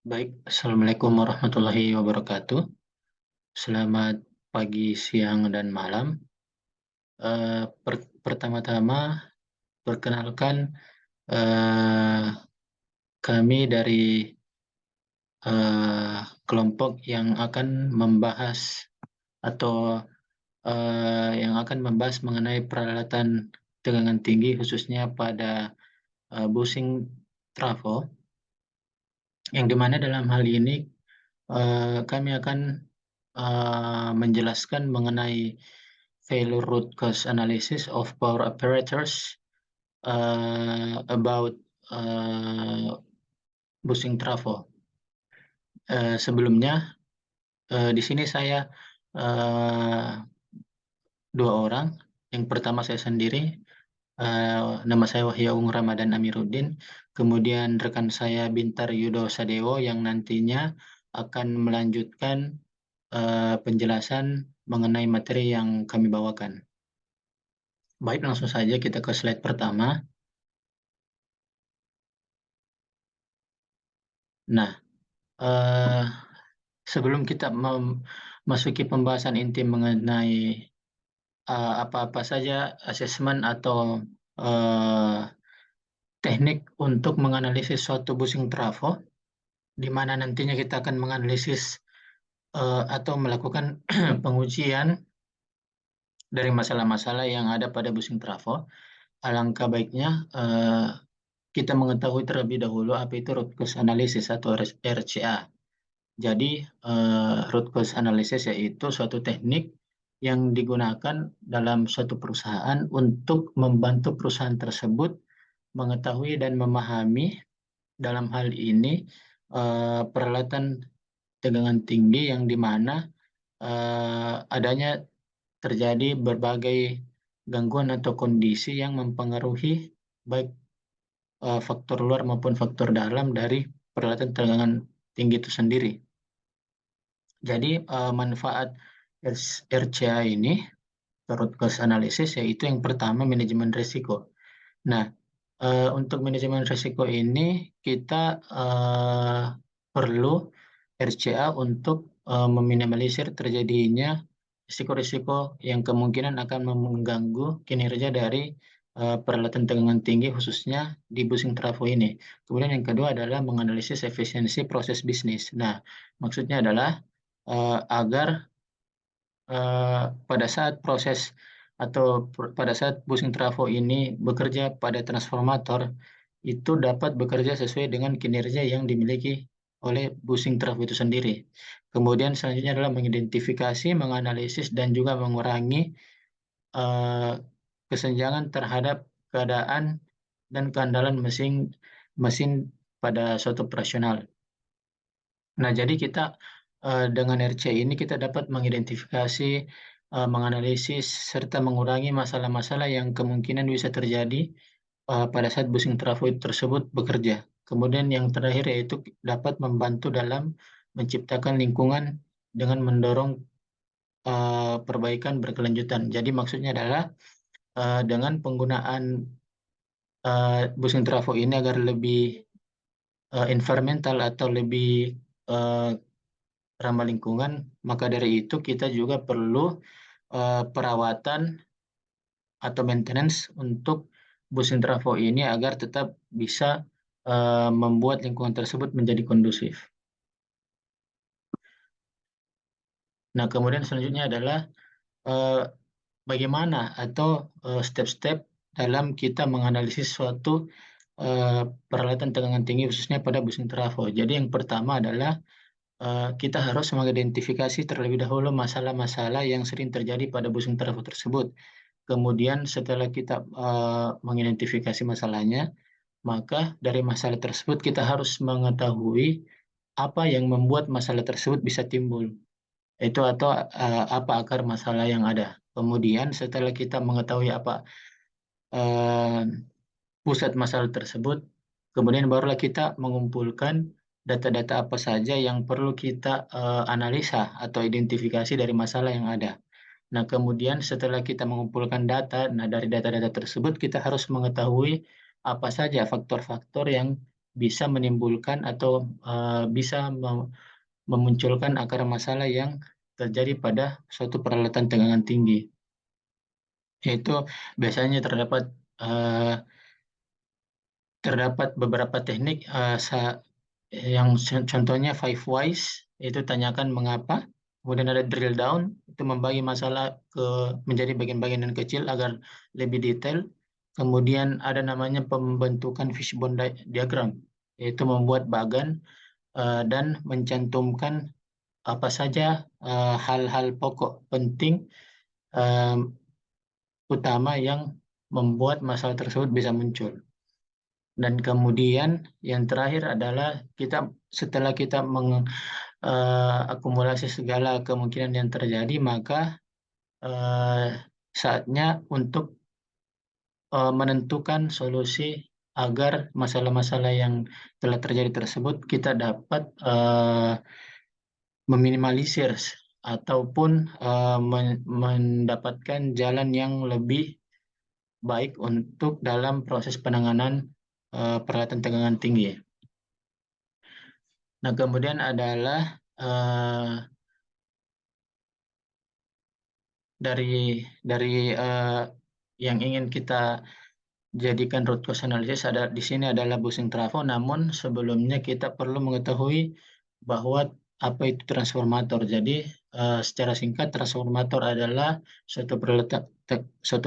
Baik, Assalamualaikum warahmatullahi wabarakatuh. Selamat pagi, siang, dan malam. Pertama-tama, perkenalkan eh, kami dari kelompok yang akan membahas atau yang akan membahas mengenai peralatan tegangan tinggi, khususnya pada busing trafo, yang dimana dalam hal ini kami akan menjelaskan mengenai failure root cause analysis of power apparatus about busing trafo. Sebelumnya, di sini saya eh, dua orang. Yang pertama saya sendiri, nama saya Wahyaung Ramadan Amiruddin. Kemudian rekan saya Bintar Yudo Sadewo yang nantinya akan melanjutkan penjelasan mengenai materi yang kami bawakan. Baik, langsung saja kita ke slide pertama. Nah, eh, sebelum kita memasuki pembahasan inti mengenai apa-apa saja asesmen atau eh, teknik untuk menganalisis suatu busing trafo, di mana nantinya kita akan menganalisis atau melakukan pengujian dari masalah-masalah yang ada pada busing trafo. Alangkah baiknya kita mengetahui terlebih dahulu apa itu root cause analysis atau RCA. Jadi, root cause analysis yaitu suatu teknik yang digunakan dalam suatu perusahaan untuk membantu perusahaan tersebut mengetahui dan memahami dalam hal ini peralatan tegangan tinggi yang di mana adanya terjadi berbagai gangguan atau kondisi yang mempengaruhi baik faktor luar maupun faktor dalam dari peralatan tegangan tinggi itu sendiri. Jadi manfaat RCA ini, root cause analysis, yaitu yang pertama manajemen risiko. Nah, untuk manajemen risiko ini kita perlu RCA untuk meminimalisir terjadinya risiko-risiko yang kemungkinan akan mengganggu kinerja dari peralatan tegangan tinggi khususnya di busing trafo ini. Kemudian yang kedua adalah menganalisis efisiensi proses bisnis. Nah, maksudnya adalah agar pada saat proses atau pada saat busing trafo ini bekerja pada transformator, itu dapat bekerja sesuai dengan kinerja yang dimiliki oleh busing trafo itu sendiri. Kemudian selanjutnya adalah mengidentifikasi, menganalisis, dan juga mengurangi eh, kesenjangan terhadap keadaan dan keandalan mesin mesin pada suatu operasional. Nah, jadi kita dengan RC ini kita dapat mengidentifikasi, menganalisis, serta mengurangi masalah-masalah yang kemungkinan bisa terjadi pada saat busing trafo tersebut bekerja. Kemudian yang terakhir yaitu dapat membantu dalam menciptakan lingkungan dengan mendorong perbaikan berkelanjutan. Jadi maksudnya adalah dengan penggunaan busing trafo ini agar lebih environmental atau lebih eh, ramah lingkungan, maka dari itu kita juga perlu perawatan atau maintenance untuk bus intrafo ini agar tetap bisa membuat lingkungan tersebut menjadi kondusif. Nah, kemudian selanjutnya adalah eh, bagaimana atau step-step dalam kita menganalisis suatu eh, peralatan tegangan tinggi khususnya pada bus intrafo. Jadi yang pertama adalah kita harus mengidentifikasi terlebih dahulu masalah-masalah yang sering terjadi pada bus intrafo tersebut. Kemudian setelah kita mengidentifikasi masalahnya, maka dari masalah tersebut kita harus mengetahui apa yang membuat masalah tersebut bisa timbul. Itu atau apa akar masalah yang ada. Kemudian setelah kita mengetahui apa eh, pusat masalah tersebut, kemudian barulah kita mengumpulkan data-data apa saja yang perlu kita analisa atau identifikasi dari masalah yang ada. Nah, kemudian setelah kita mengumpulkan data, nah dari data-data tersebut kita harus mengetahui apa saja faktor-faktor yang bisa menimbulkan atau bisa memunculkan akar masalah yang terjadi pada suatu peralatan tegangan tinggi. Yaitu biasanya eh, terdapat beberapa teknik yang contohnya five whys, itu tanyakan mengapa. Kemudian ada drill down, itu membagi masalah menjadi bagian-bagian yang kecil agar lebih detail. Kemudian ada namanya pembentukan fishbone diagram, yaitu membuat bagan dan mencantumkan apa saja hal-hal pokok penting eh, utama yang membuat masalah tersebut bisa muncul. Dan kemudian yang terakhir adalah setelah kita mengakumulasi segala kemungkinan yang terjadi, maka eh, saatnya untuk menentukan solusi agar masalah-masalah yang telah terjadi tersebut kita dapat meminimalisir ataupun mendapatkan jalan yang lebih baik untuk dalam proses penanganan peralatan tegangan tinggi. Nah, kemudian adalah dari dari yang ingin kita jadikan root cause analysis di sini adalah busing trafo. Namun sebelumnya kita perlu mengetahui bahwa apa itu transformator. Jadi secara singkat, transformator adalah suatu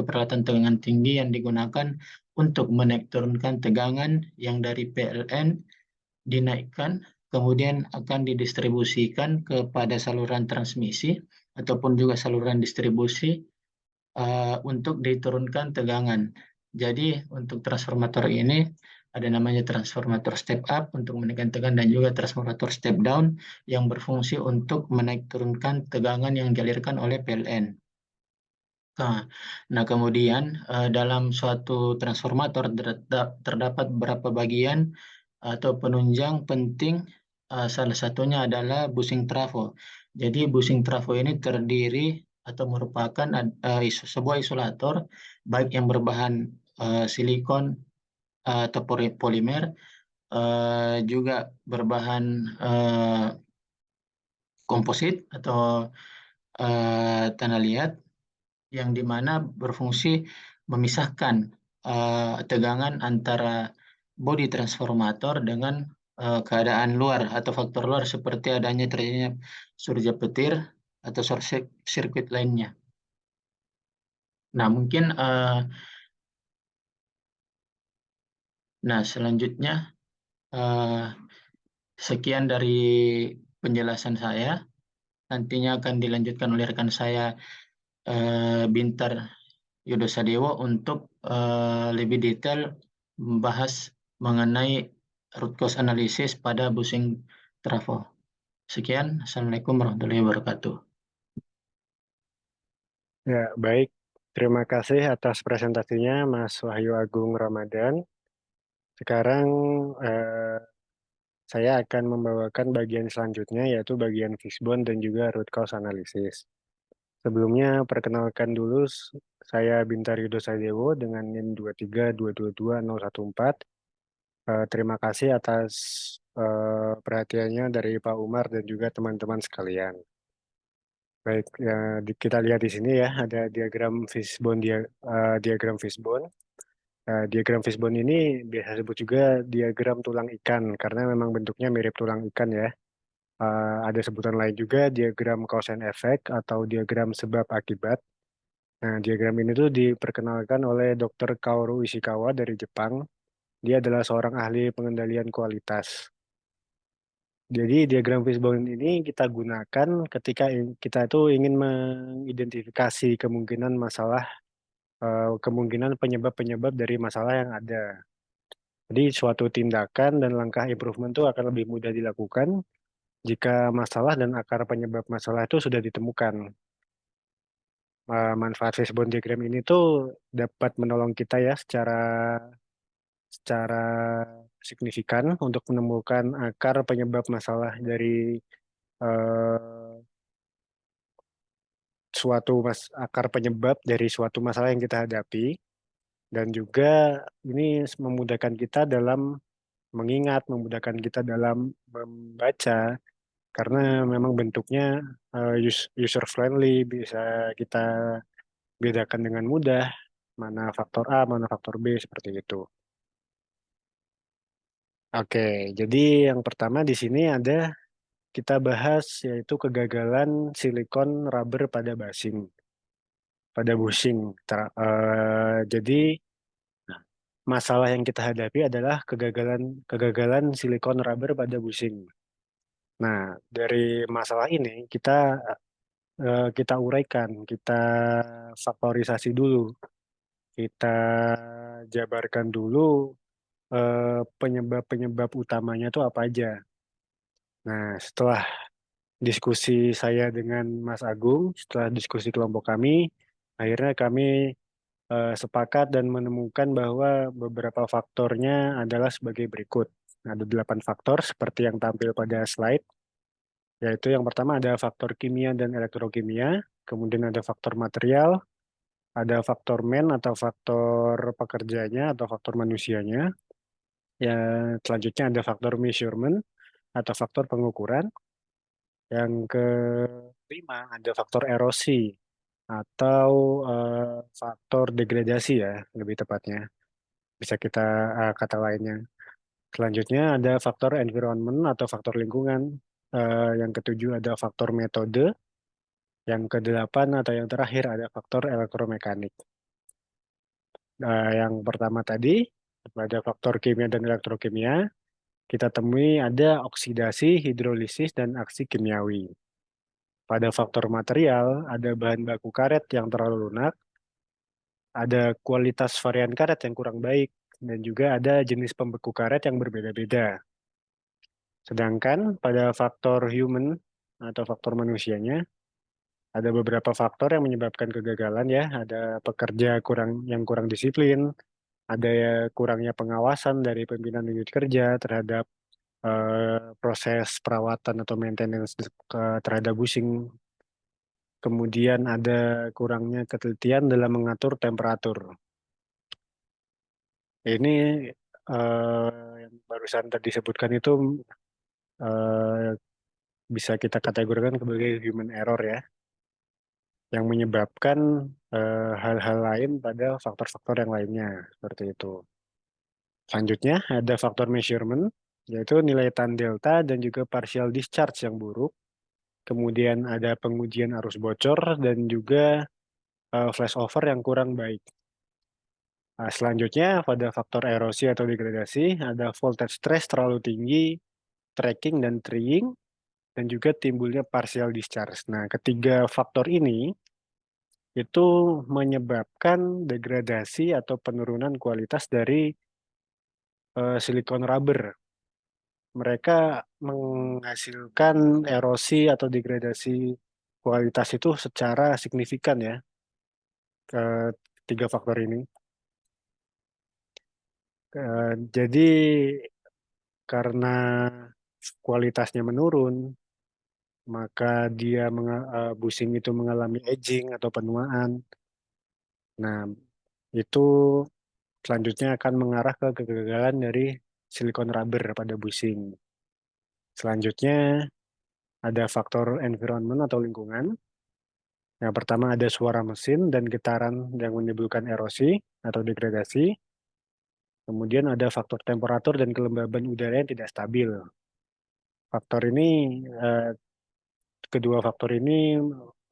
peralatan tegangan tinggi yang digunakan untuk menaik turunkan tegangan yang dari PLN dinaikkan, kemudian akan didistribusikan kepada saluran transmisi ataupun juga saluran distribusi untuk diturunkan tegangan. Jadi untuk transformator ini ada namanya transformator step up untuk menaikkan tegangan dan juga transformator step down yang berfungsi untuk menaik turunkan tegangan yang dialirkan oleh PLN. Nah, kemudian dalam suatu transformator terdapat beberapa bagian atau penunjang penting. Salah satunya adalah busing trafo. Jadi busing trafo ini terdiri atau merupakan sebuah isolator baik yang berbahan silikon atau polimer, juga berbahan komposit atau tanah liat, yang dimana berfungsi memisahkan tegangan antara bodi transformator dengan keadaan luar atau faktor luar seperti adanya terjadinya surga petir atau short circuit lainnya. Nah, mungkin selanjutnya eh, sekian dari penjelasan saya. Nantinya akan dilanjutkan oleh rekan saya Bintar Yudo Sadewo untuk lebih detail membahas mengenai root cause analysis pada busing trafo. Sekian, Assalamualaikum warahmatullahi wabarakatuh. Ya, baik. Terima kasih atas presentasinya, Mas Wahyu Agung Ramadan. Sekarang eh, saya akan membawakan bagian selanjutnya, yaitu bagian fishbone dan juga root cause analysis. Sebelumnya, perkenalkan dulu, saya Bintar Yudo Sadewo dengan NIM 232222014. Terima kasih atas perhatiannya dari Pak Umar dan juga teman-teman sekalian. Baik, ya, kita lihat di sini ya, ada diagram fishbone. Diagram fishbone ini biasa disebut juga diagram tulang ikan karena memang bentuknya mirip tulang ikan ya. Ada sebutan lain juga diagram cause and effect atau diagram sebab akibat. Nah, diagram ini tuh diperkenalkan oleh Dr. Kaoru Ishikawa dari Jepang. Dia adalah seorang ahli pengendalian kualitas. Jadi diagram fishbone ini kita gunakan ketika kita itu ingin mengidentifikasi kemungkinan penyebab-penyebab dari masalah yang ada. Jadi suatu tindakan dan langkah improvement itu akan lebih mudah dilakukan jika masalah dan akar penyebab masalah itu sudah ditemukan. Manfaat fishbone diagram ini tuh dapat menolong kita ya secara signifikan untuk menemukan akar penyebab masalah dari eh, akar penyebab dari suatu masalah yang kita hadapi, dan juga ini memudahkan kita dalam mengingat, memudahkan kita dalam membaca, karena memang bentuknya user friendly, bisa kita bedakan dengan mudah mana faktor A, mana faktor B seperti itu. Oke, jadi yang pertama di sini ada kita bahas yaitu kegagalan silikon rubber pada basing, pada bushing. Jadi masalah yang kita hadapi adalah kegagalan kegagalan silikon rubber pada bushing. Nah, dari masalah ini kita uraikan, kita faktorisasi dulu, kita jabarkan dulu penyebab-penyebab utamanya itu apa aja. Nah, setelah diskusi saya dengan Mas Agung, setelah diskusi kelompok kami, akhirnya kami sepakat dan menemukan bahwa beberapa faktornya adalah sebagai berikut. Ada 8 faktor seperti yang tampil pada slide, yaitu yang pertama ada faktor kimia dan elektrokimia, kemudian ada faktor material, ada faktor man atau faktor pekerjanya atau faktor manusianya, ya selanjutnya ada faktor measurement atau faktor pengukuran, yang kelima ada faktor erosi atau faktor degradasi ya lebih tepatnya bisa kita kata lainnya. Selanjutnya ada faktor environment atau faktor lingkungan. Yang ketujuh ada faktor metode. Yang kedelapan atau yang terakhir ada faktor elektromekanik. Yang pertama tadi pada faktor kimia dan elektrokimia kita temui ada oksidasi, hidrolisis, dan aksi kimiawi. Pada faktor material ada bahan baku karet yang terlalu lunak, ada kualitas varian karet yang kurang baik, dan juga ada jenis pembeku karet yang berbeda-beda. Sedangkan pada faktor human atau faktor manusianya, ada beberapa faktor yang menyebabkan kegagalan ya. Ada pekerja kurang disiplin, ada ya kurangnya pengawasan dari pimpinan unit kerja terhadap proses perawatan atau maintenance terhadap bushing. Kemudian ada kurangnya ketelitian dalam mengatur temperatur. Ini yang barusan tadi disebutkan itu eh, bisa kita kategorikan sebagai human error ya, yang menyebabkan hal-hal lain pada faktor-faktor yang lainnya, seperti itu. Selanjutnya ada faktor measurement, yaitu nilai tan delta dan juga partial discharge yang buruk. Kemudian ada pengujian arus bocor dan juga flashover yang kurang baik. Nah, selanjutnya pada faktor erosi atau degradasi, ada voltage stress terlalu tinggi, tracking dan treeing, dan juga timbulnya partial discharge. Nah, ketiga faktor ini itu menyebabkan degradasi atau penurunan kualitas dari silikon rubber. Mereka menghasilkan erosi atau degradasi kualitas itu secara signifikan ya, ke tiga faktor ini. Jadi karena kualitasnya menurun, maka busing itu mengalami aging atau penuaan. Nah, itu selanjutnya akan mengarah ke kegagalan dari silikon rubber pada busing. Selanjutnya ada faktor environment atau lingkungan. Yang pertama ada suara mesin dan getaran yang menimbulkan erosi atau degradasi. Kemudian ada faktor temperatur dan kelembaban udara yang tidak stabil. Faktor ini, eh, kedua faktor ini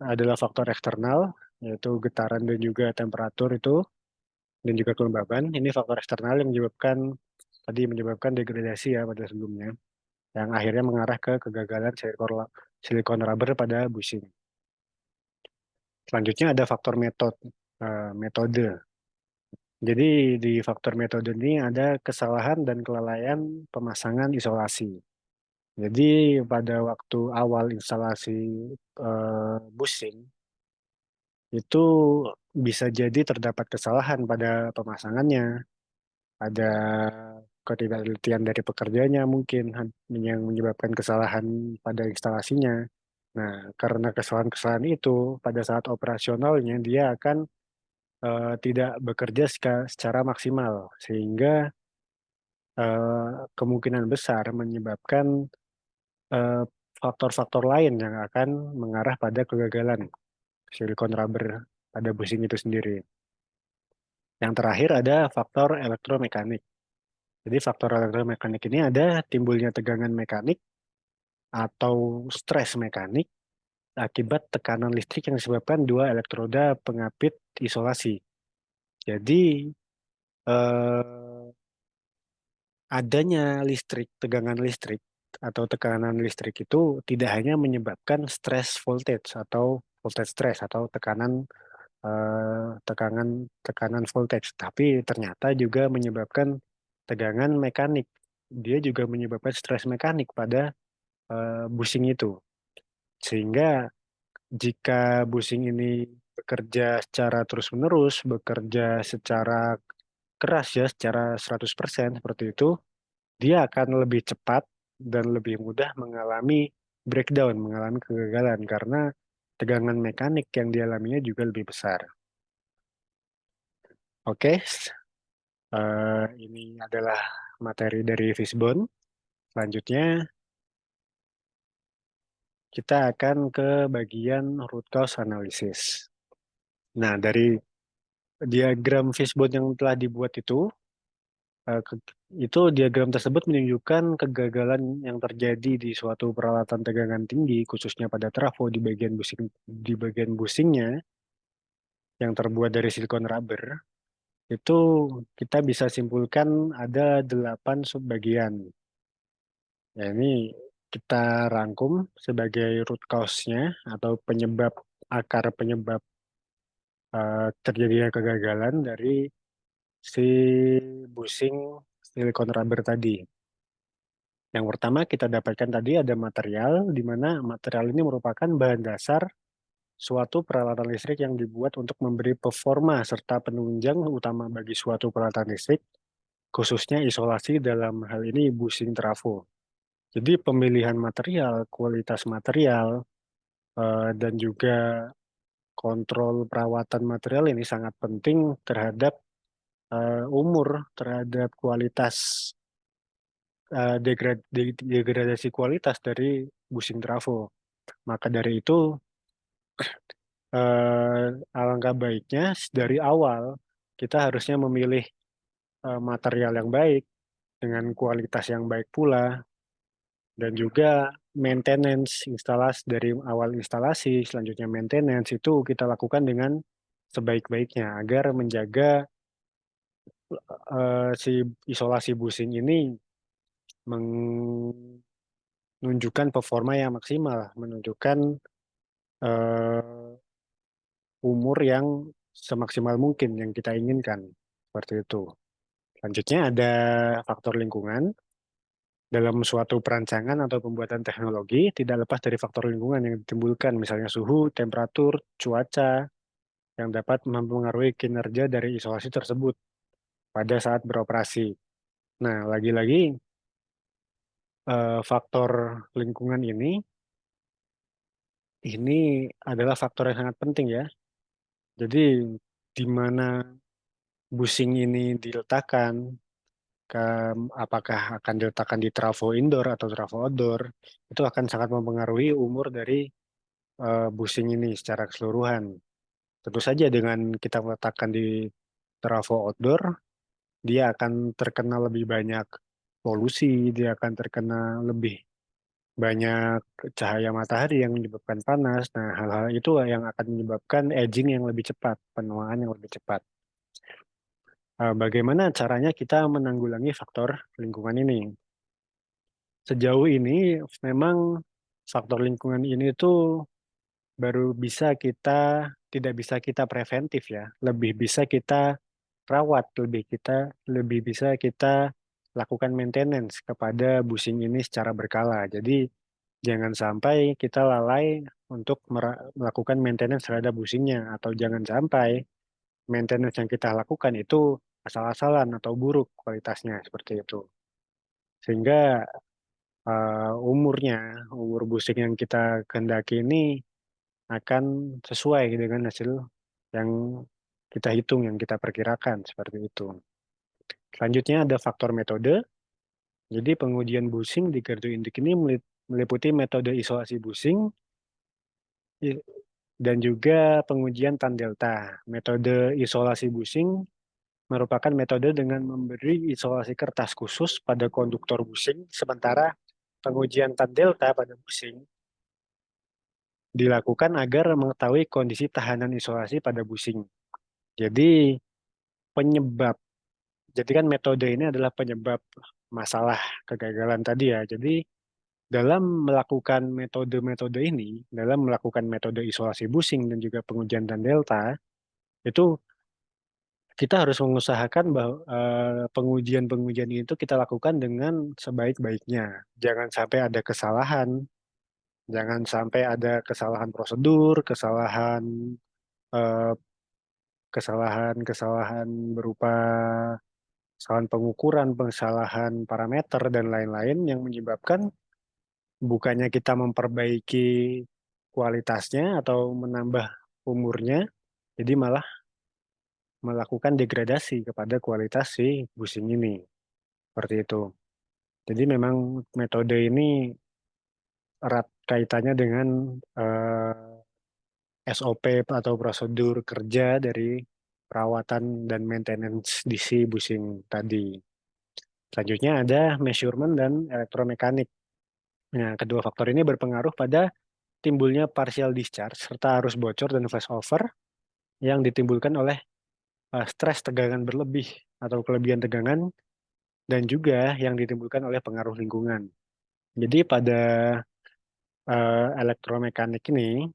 adalah faktor eksternal, yaitu getaran dan juga temperatur itu, dan juga kelembaban. Ini faktor eksternal yang menyebabkan degradasi ya pada sebelumnya, yang akhirnya mengarah ke kegagalan silikon rubber pada bushing. Selanjutnya ada faktor metode. Jadi di faktor metode ini ada kesalahan dan kelalaian pemasangan isolasi. Jadi pada waktu awal instalasi bushing itu bisa jadi terdapat kesalahan pada pemasangannya, ada ketidaktelitian dari pekerjanya mungkin yang menyebabkan kesalahan pada instalasinya. Nah, karena kesalahan-kesalahan itu pada saat operasionalnya dia akan tidak bekerja secara maksimal sehingga kemungkinan besar menyebabkan eh, faktor-faktor lain yang akan mengarah pada kegagalan silikon rubber pada busing itu sendiri. Yang terakhir ada faktor elektromekanik. Jadi faktor elektromekanik ini ada timbulnya tegangan mekanik atau stres mekanik akibat tekanan listrik yang disebabkan dua elektroda pengapit isolasi. Jadi eh, adanya listrik, tegangan listrik atau tekanan listrik itu tidak hanya menyebabkan stress voltage atau voltage stress atau tekanan tekanan voltage, tapi ternyata juga menyebabkan tegangan mekanik. Dia juga menyebabkan stres mekanik pada busing itu. Sehingga jika busing ini bekerja secara terus-menerus, bekerja secara keras ya, secara 100% seperti itu, dia akan lebih cepat dan lebih mudah mengalami breakdown, mengalami kegagalan karena tegangan mekanik yang dialaminya juga lebih besar. Oke, ini adalah materi dari Fishbone. Selanjutnya kita akan ke bagian root cause analysis. Nah, dari diagram Fishbone yang telah dibuat eh, ke- itu diagram tersebut menunjukkan kegagalan yang terjadi di suatu peralatan tegangan tinggi, khususnya pada trafo di bagian busingnya yang terbuat dari silikon rubber. Itu kita bisa simpulkan ada 8 subbagian. Ya, ini kita rangkum sebagai root cause-nya atau akar penyebab terjadinya kegagalan dari si busing silikon rubber tadi. Yang pertama kita dapatkan tadi ada material, di mana material ini merupakan bahan dasar suatu peralatan listrik yang dibuat untuk memberi performa serta penunjang utama bagi suatu peralatan listrik, khususnya isolasi dalam hal ini busing trafo. Jadi pemilihan material, kualitas material, dan juga kontrol perawatan material ini sangat penting terhadap terhadap kualitas degradasi kualitas dari busing trafo. Maka dari itu, alangkah baiknya dari awal kita harusnya memilih material yang baik dengan kualitas yang baik pula dan juga maintenance instalasi dari awal instalasi selanjutnya maintenance itu kita lakukan dengan sebaik-baiknya agar menjaga si isolasi busing ini menunjukkan performa yang maksimal, menunjukkan eh, umur yang semaksimal mungkin yang kita inginkan. Seperti itu. Selanjutnya ada faktor lingkungan. Dalam suatu perancangan atau pembuatan teknologi, tidak lepas dari faktor lingkungan yang ditimbulkan, misalnya suhu, temperatur, cuaca, yang dapat mempengaruhi kinerja dari isolasi tersebut pada saat beroperasi. Nah, lagi-lagi faktor lingkungan ini adalah faktor yang sangat penting ya. Jadi, di mana busing ini diletakkan, apakah akan diletakkan di trafo indoor atau trafo outdoor, itu akan sangat mempengaruhi umur dari busing ini secara keseluruhan. Tentu saja dengan kita meletakkan di trafo outdoor, dia akan terkena lebih banyak polusi, dia akan terkena lebih banyak cahaya matahari yang menyebabkan panas. Nah, hal-hal itu yang akan menyebabkan aging yang lebih cepat, penuaan yang lebih cepat. Bagaimana caranya kita menanggulangi faktor lingkungan ini? Sejauh ini memang faktor lingkungan ini tuh baru bisa kita tidak bisa kita preventif ya, lebih bisa kita rawat, lebih bisa kita lakukan maintenance kepada busing ini secara berkala. Jadi jangan sampai kita lalai untuk melakukan maintenance terhadap busingnya atau jangan sampai maintenance yang kita lakukan itu asal-asalan atau buruk kualitasnya seperti itu. Sehingga umurnya, umur busing yang kita kehendaki ini akan sesuai dengan hasil yang kita hitung, yang kita perkirakan seperti itu. Selanjutnya ada faktor metode. Jadi pengujian busing di kartu indik ini meliputi metode isolasi busing i- dan juga pengujian tan delta. Metode isolasi busing merupakan metode dengan memberi isolasi kertas khusus pada konduktor busing, sementara pengujian tan delta pada busing dilakukan agar mengetahui kondisi tahanan isolasi pada busing. Jadi penyebab, jadi kan metode ini adalah penyebab masalah kegagalan tadi ya. Jadi dalam melakukan metode-metode ini, dalam melakukan metode isolasi busing dan juga pengujian dan delta, itu kita harus mengusahakan bahwa pengujian-pengujian itu kita lakukan dengan sebaik-baiknya. Jangan sampai ada kesalahan, jangan sampai ada kesalahan prosedur, eh, kesalahan berupa kesalahan pengukuran, kesalahan parameter dan lain-lain yang menyebabkan bukannya kita memperbaiki kualitasnya atau menambah umurnya, jadi malah melakukan degradasi kepada kualitas si busing ini. Seperti itu. Jadi memang metode ini erat kaitannya dengan SOP atau prosedur kerja dari perawatan dan maintenance di si busing tadi. Selanjutnya ada measurement dan elektromekanik. Nah, kedua faktor ini berpengaruh pada timbulnya partial discharge serta arus bocor dan flashover yang ditimbulkan oleh stres tegangan berlebih atau kelebihan tegangan dan juga yang ditimbulkan oleh pengaruh lingkungan. Jadi pada elektromekanik ini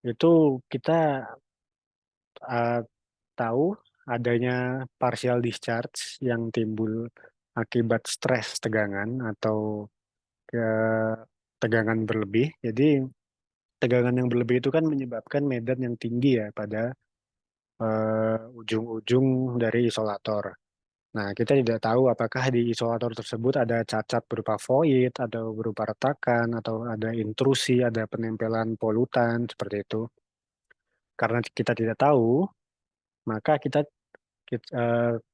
itu kita uh, tahu adanya partial discharge yang timbul akibat stres tegangan atau ke tegangan berlebih. Jadi tegangan yang berlebih itu kan menyebabkan medan yang tinggi ya pada ujung-ujung dari isolator. Nah, kita tidak tahu apakah di isolator tersebut ada cacat berupa void, atau berupa retakan, atau ada intrusi, ada penempelan polutan, seperti itu. Karena kita tidak tahu, maka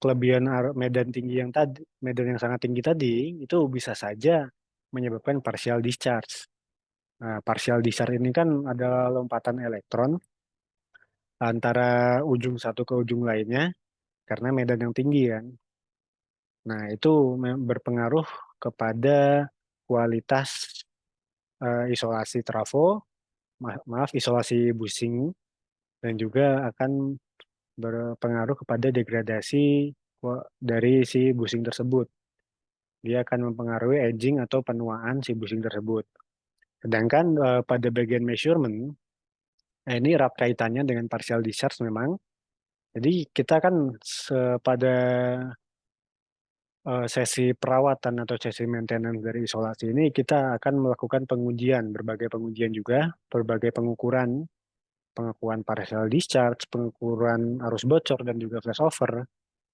kelebihan medan tinggi yang tadi, medan yang sangat tinggi tadi, itu bisa saja menyebabkan partial discharge. Nah, partial discharge ini kan adalah lompatan elektron antara ujung satu ke ujung lainnya karena medan yang tinggi kan. Nah, itu berpengaruh kepada kualitas isolasi trafo, maaf, isolasi busing, dan juga akan berpengaruh kepada degradasi dari si busing tersebut. Dia akan mempengaruhi aging atau penuaan si busing tersebut. Sedangkan pada bagian measurement, ini erat kaitannya dengan partial discharge memang. Jadi kita kan pada sesi perawatan atau sesi maintenance dari isolasi ini kita akan melakukan pengujian, berbagai pengujian juga, berbagai pengukuran partial discharge, pengukuran arus bocor dan juga flashover.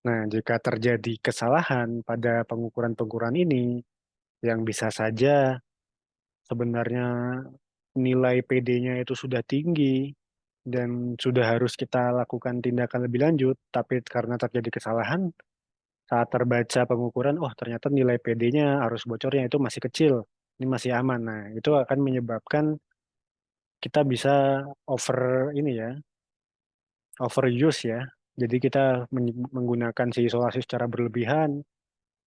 Nah, jika terjadi kesalahan pada pengukuran-pengukuran ini yang bisa saja sebenarnya nilai PD-nya itu sudah tinggi dan sudah harus kita lakukan tindakan lebih lanjut, tapi karena terjadi kesalahan, saat terbaca pengukuran, oh ternyata nilai PD-nya, arus bocornya itu masih kecil, ini masih aman. Nah, itu akan menyebabkan kita bisa over ini ya, overuse ya. Jadi kita menggunakan si isolasi secara berlebihan,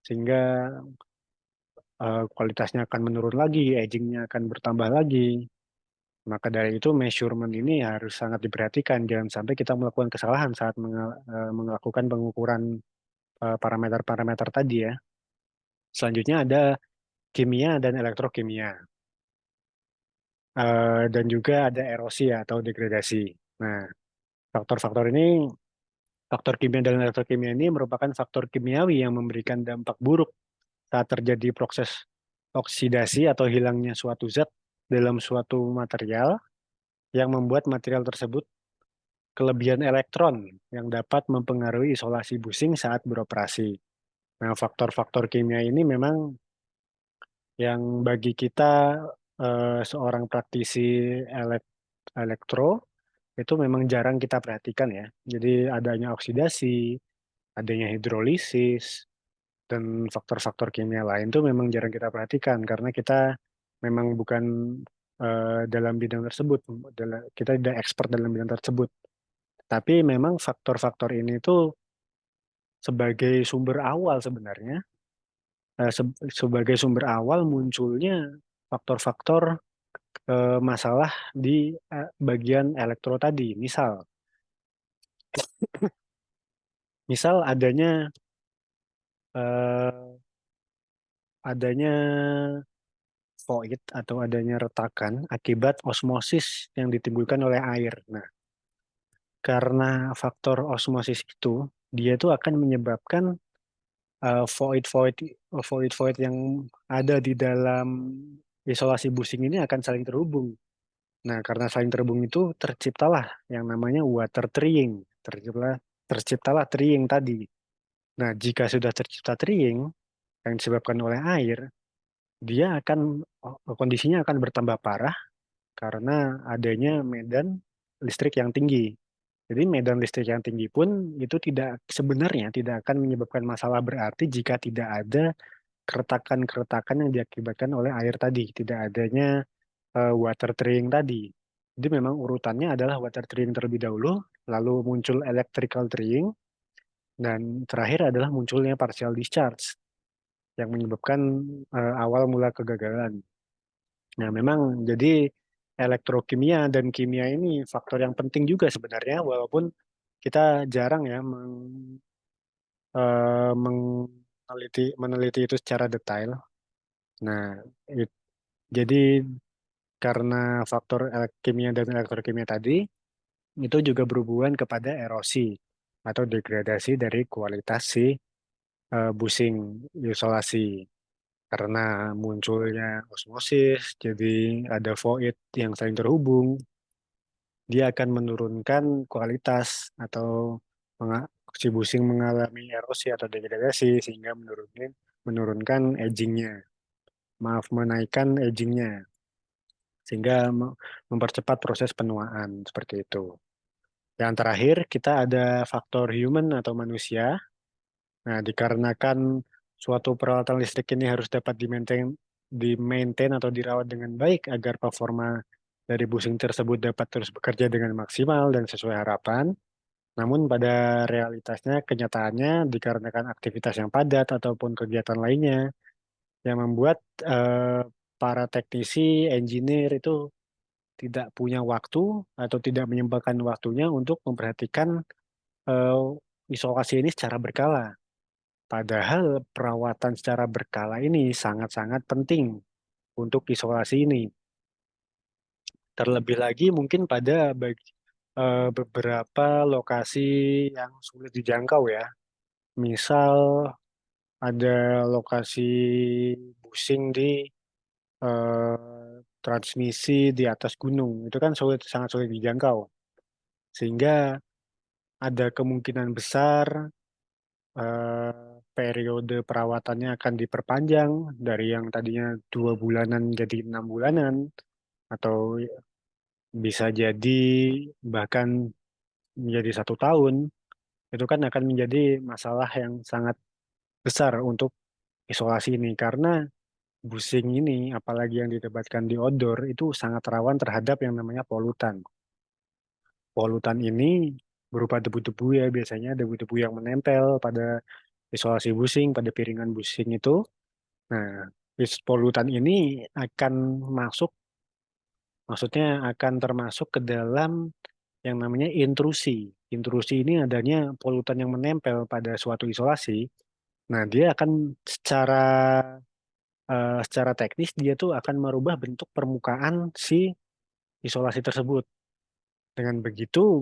sehingga kualitasnya akan menurun lagi, agingnya akan bertambah lagi. Maka dari itu measurement ini harus sangat diperhatikan. Jangan sampai kita melakukan kesalahan saat melakukan pengukuran parameter-parameter tadi ya. Selanjutnya ada kimia dan elektrokimia. Dan juga ada erosi atau degradasi. Nah, faktor-faktor ini, faktor kimia dan elektrokimia ini merupakan faktor kimiawi yang memberikan dampak buruk saat terjadi proses oksidasi atau hilangnya suatu zat dalam suatu material yang membuat material tersebut kelebihan elektron yang dapat mempengaruhi isolasi busing saat beroperasi. Nah, faktor-faktor kimia ini memang yang bagi kita seorang praktisi elektro itu memang jarang kita perhatikan ya. Jadi adanya oksidasi, adanya hidrolisis, dan faktor-faktor kimia lain tuh memang jarang kita perhatikan karena kita memang bukan dalam bidang tersebut, kita tidak expert dalam bidang tersebut. Tapi memang faktor-faktor ini tuh sebagai sumber awal sebenarnya, sebagai sumber awal munculnya faktor-faktor masalah di bagian elektro tadi. Misal eh, adanya void atau adanya retakan akibat osmosis yang ditimbulkan oleh air. Nah, karena faktor osmosis itu, dia itu akan menyebabkan void-void void-void yang ada di dalam isolasi busing ini akan saling terhubung. Nah, karena saling terhubung itu terciptalah yang namanya water treeing. Terciptalah treeing tadi. Nah, jika sudah tercipta treeing yang disebabkan oleh air, dia akan kondisinya akan bertambah parah karena adanya medan listrik yang tinggi. Jadi medan listrik yang tinggi pun itu sebenarnya tidak akan menyebabkan masalah berarti jika tidak ada keretakan-keretakan yang diakibatkan oleh air tadi, tidak adanya water treeing tadi. Jadi memang urutannya adalah water treeing terlebih dahulu, lalu muncul electrical treeing, dan terakhir adalah munculnya partial discharge yang menyebabkan awal mula kegagalan. Nah, memang jadi elektrokimia dan kimia ini faktor yang penting juga sebenarnya, walaupun kita jarang ya meneliti itu secara detail. Nah, it- jadi karena faktor kimia dan elektrokimia tadi itu juga berhubungan kepada erosi atau degradasi dari kualitas si busing isolasi. Karena munculnya osmosis, jadi ada void yang saling terhubung, dia akan menurunkan kualitas atau si busing mengalami erosi atau degradasi sehingga menurunkan agingnya, maaf menaikkan agingnya sehingga mempercepat proses penuaan seperti itu. Yang terakhir kita ada faktor human atau manusia. Nah, dikarenakan suatu peralatan listrik ini harus dapat di maintain atau dirawat dengan baik agar performa dari busing tersebut dapat terus bekerja dengan maksimal dan sesuai harapan. Namun pada realitasnya, kenyataannya dikarenakan aktivitas yang padat ataupun kegiatan lainnya yang membuat eh, para teknisi, engineer itu tidak punya waktu atau tidak menyempatkan waktunya untuk memperhatikan eh, isolasi ini secara berkala. Padahal perawatan secara berkala ini sangat-sangat penting untuk isolasi ini. Terlebih lagi mungkin pada beberapa lokasi yang sulit dijangkau ya. Misal ada lokasi busing di transmisi di atas gunung. Itu kan sangat sulit dijangkau. Sehingga ada kemungkinan besar periode perawatannya akan diperpanjang dari yang tadinya 2 bulanan jadi 6 bulanan atau bisa jadi bahkan menjadi 1 tahun. Itu kan akan menjadi masalah yang sangat besar untuk isolasi ini karena busing ini apalagi yang ditempatkan di outdoor itu sangat rawan terhadap yang namanya polutan. Polutan ini berupa debu-debu ya, biasanya debu-debu yang menempel pada isolasi busing, pada piringan busing itu. Nah, polutan ini akan masuk, maksudnya akan termasuk ke dalam yang namanya intrusi. Intrusi ini adanya polutan yang menempel pada suatu isolasi. Nah, dia akan secara teknis dia tuh akan merubah bentuk permukaan si isolasi tersebut. Dengan begitu,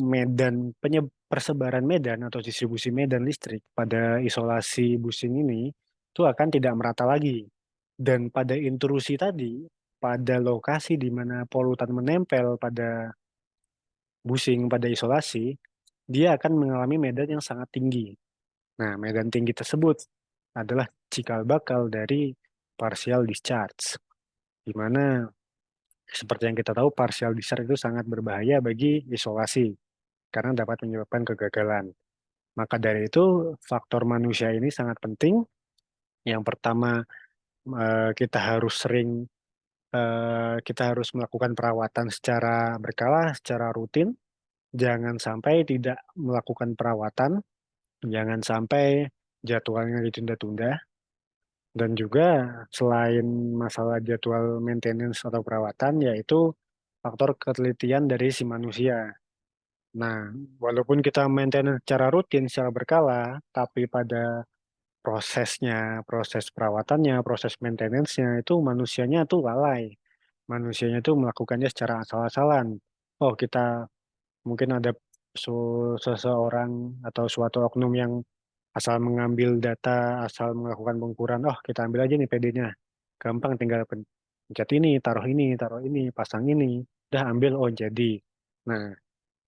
persebaran medan atau distribusi medan listrik pada isolasi busing ini itu akan tidak merata lagi. Dan pada intrusi tadi, pada lokasi di mana polutan menempel pada busing, pada isolasi, dia akan mengalami medan yang sangat tinggi. Nah, medan tinggi tersebut adalah cikal bakal dari partial discharge, di mana seperti yang kita tahu partial discharge itu sangat berbahaya bagi isolasi karena dapat menyebabkan kegagalan. Maka dari itu faktor manusia ini sangat penting Yang pertama, kita harus melakukan perawatan secara berkala, secara rutin. Jangan sampai tidak melakukan perawatan, jangan sampai jadwalnya ditunda-tunda. Dan juga selain masalah jadwal maintenance atau perawatan, yaitu faktor ketelitian dari si manusia. Nah, walaupun kita maintenance secara rutin, secara berkala, tapi pada proses perawatannya, proses maintenance-nya itu manusianya tuh lalai. Manusianya tuh melakukannya secara asal-asalan. Oh, kita mungkin ada seseorang atau suatu oknum yang asal mengambil data, asal melakukan pengukuran. Oh, kita ambil aja nih PD-nya. Gampang tinggal pencet ini, taruh ini, pasang ini. Udah ambil, oh jadi. Nah,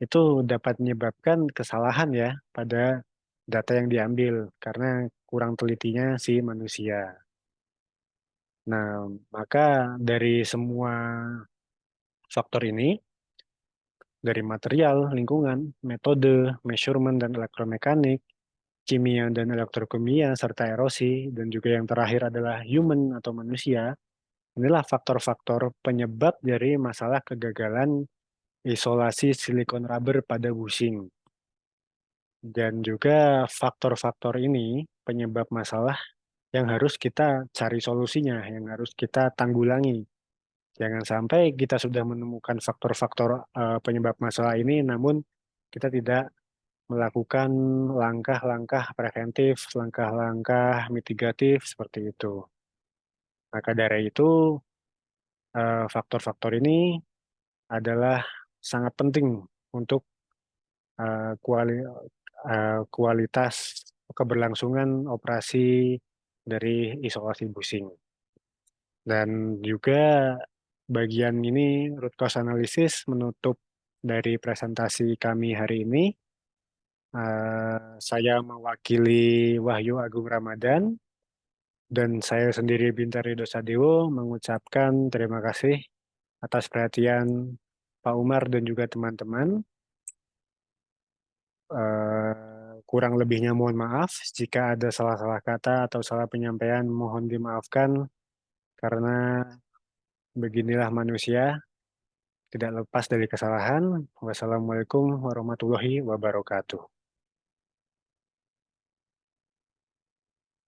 itu dapat menyebabkan kesalahan ya pada data yang diambil karena kurang telitinya si manusia. Nah, maka dari semua faktor ini, dari material, lingkungan, metode, measurement, dan elektromekanik, kimia dan elektrokimia, serta erosi, dan juga yang terakhir adalah human atau manusia, inilah faktor-faktor penyebab dari masalah kegagalan isolasi silikon rubber pada bushing. Dan juga faktor-faktor ini penyebab masalah yang harus kita cari solusinya, yang harus kita tanggulangi. Jangan sampai kita sudah menemukan faktor-faktor penyebab masalah ini, namun kita tidak melakukan langkah-langkah preventif, langkah-langkah mitigatif seperti itu. Maka dari itu, faktor-faktor ini adalah sangat penting untuk eh, kuali- kualitas keberlangsungan operasi dari isolasi busing. Dan juga bagian ini root cause analysis menutup dari presentasi kami hari ini. Saya mewakili Wahyu Agung Ramadan dan saya sendiri Bintang Rido Sadewo mengucapkan terima kasih atas perhatian Pak Umar dan juga teman-teman. Kurang lebihnya mohon maaf jika ada salah-salah kata atau salah penyampaian mohon dimaafkan karena beginilah manusia tidak lepas dari kesalahan. Wassalamualaikum warahmatullahi wabarakatuh.